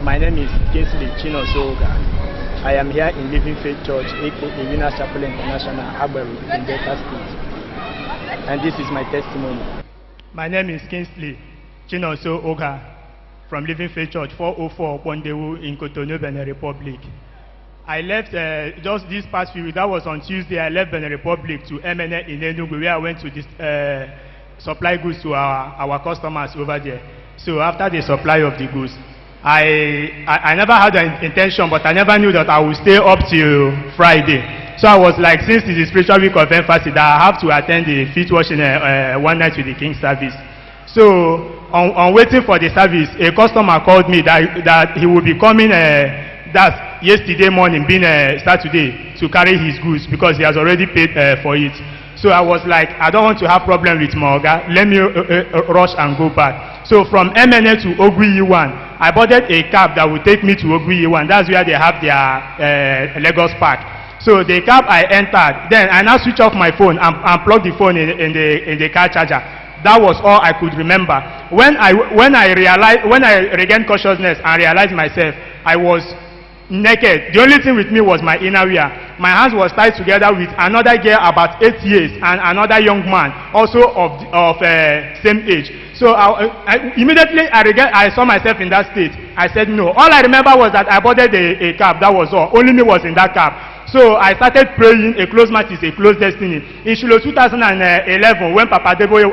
My name is Kingsley Chinozo. I am here in Living Faith Church, aka Winners Chapel International, Agberu, in Delta State. And this is my testimony. My name is Kingsley Chinozo Oga from Living Faith Church, 404 Pondewu in Cotonou, Benin Republic. I left just this past few weeks, that was on Tuesday, I left Benin Republic to MNA in Enugu, where I went to supply goods to our customers over there. So after the supply of the goods, I never had an intention, but I never knew that I would stay up till Friday. So I was like, since it is spiritual week of emphasis, that I have to attend the feet washing one night with the King service. So on waiting for the service, a customer called me that he will be coming, that's yesterday morning, being Saturday, to carry his goods because he has already paid for it. So I was like, I don't want to have problem with Morga. Let me rush and go back. So from MNA to Ogui 1, I boarded a cab that would take me to Ogui 1. That's where they have their Lagos Park. So the cab I entered, then I now switch off my phone and plug the phone in the car charger. That was all I could remember. When I regained consciousness and realized myself, I was naked. The only thing with me was my inner wear. My hands was tied together with another girl about 8 years and another young man also of same age. So immediately I saw myself in that state. I said no. All I remember was that I boarded a cab. That was all. Only me was in that cab. So I started praying. A closed match is a closed destiny. In Shiloh 2011, when Papa Deboye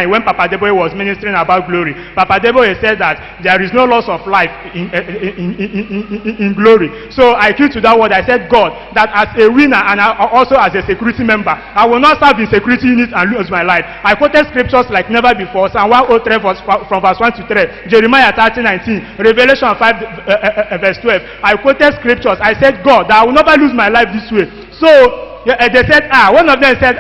when Papa Deboye was ministering about glory, Papa Deboye said that there is no loss of life in glory. So I keyed to that word. I said, God, that as a winner and also as a security member, I will not serve in security unit and lose my life. I quoted scriptures like never before. Psalm 103 from verse 1 to 3, Jeremiah 30:19, Revelation 5 verse 12. I quoted scriptures. I said, God, that I will never lose my life this way. So they said, one of them said,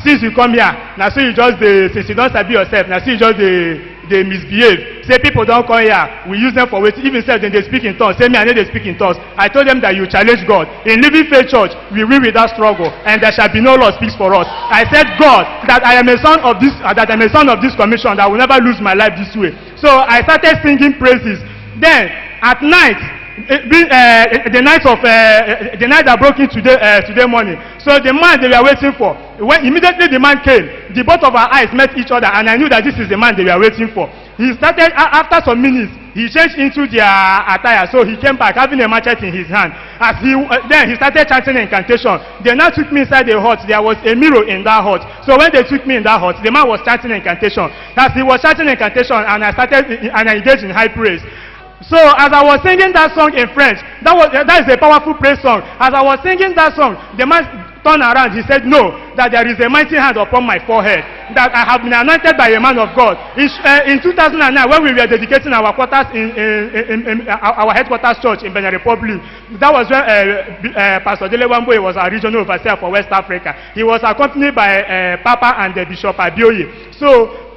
since you come here, now so you just since you don't sabi yourself, now so you just they misbehave. Say people don't come here, we use them for waiting. Even said then they speak in tongues. Say me I know they speak in tongues. I told them that you challenge God. In Living Faith Church, we win without struggle, and there shall be no law speaks for us. I said, God, that I am a son of this, commission, that I will never lose my life this way. So I started singing praises. Then at night, the night that broke in today morning. So the man they were waiting for, when immediately the man came, the both of our eyes met each other, and I knew that this is the man they were waiting for. He started after some minutes. He changed into their attire, so he came back having a machete in his hand. As then he started chanting incantation. They now took me inside the hut. There was a mirror in that hut. So when they took me in that hut, the man was chanting incantation. As he was chanting incantation, and I engaged in high praise. So as I was singing that song in French, that is a powerful praise song. As I was singing that song, the man turned around. He said, no, that there is a mighty hand upon my forehead, that I have been anointed by a man of God. In 2009, when we were dedicating our quarters in our headquarters church in Benin Republic, that was when Pastor Dele Wamboe was our regional overseer for West Africa. He was accompanied by Papa and Bishop Oyedepo. So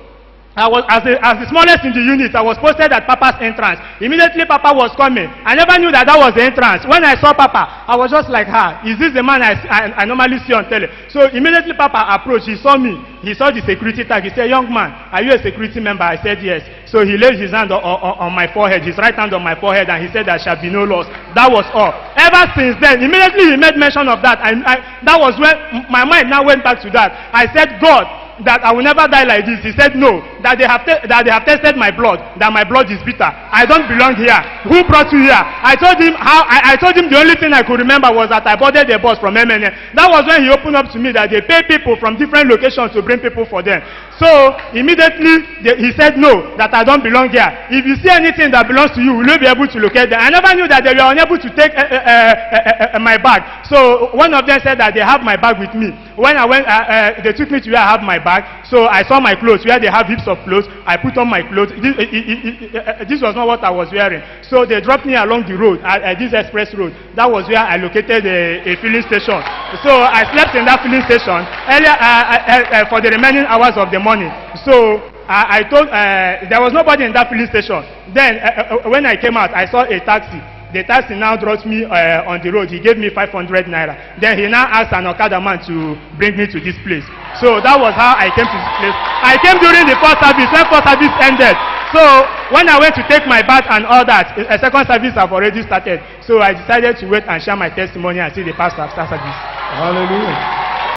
I was, as the smallest in the unit, I was posted at Papa's entrance. Immediately Papa was coming. I never knew that was the entrance. When I saw Papa, I was just like, is this the man I normally see on tele? So immediately Papa approached. He saw me. He saw the security tag. He said, young man, are you a security member? I said, yes. So he laid his hand on my forehead, his right hand on my forehead, and he said, there shall be no loss. That was all. Ever since then, immediately he made mention of that. That was when my mind now went back to that. I said, God, that I will never die like this. He said no, that they have tested my blood, that my blood is bitter. I don't belong here. Who brought you here? I told him I told him the only thing I could remember was that I boarded the bus from MNN. That was when he opened up to me that they pay people from different locations to bring people for them. So immediately he said no, that I don't belong here. If you see anything that belongs to you, will you be able to locate them? I never knew that they were unable to take my bag. So one of them said that they have my bag with me. When I went, they took me to where I have my bag. So I saw my clothes, where they have heaps of clothes. I put on my clothes. This was not what I was wearing. So they dropped me along the road, at this express road. That was where I located a filling station. So I slept in that filling station earlier for the remaining hours of the morning. So I told, there was nobody in that filling station. Then when I came out, I saw a taxi. The taxi now dropped me on the road. He gave me 500 naira. Then he now asked an Okada man to bring me to this place. So that was how I came to this place. I came during the first service. When first service ended, So when I went to take my bath and all that, a second service have already started. So I decided to wait and share my testimony and see the pastor after service. Hallelujah.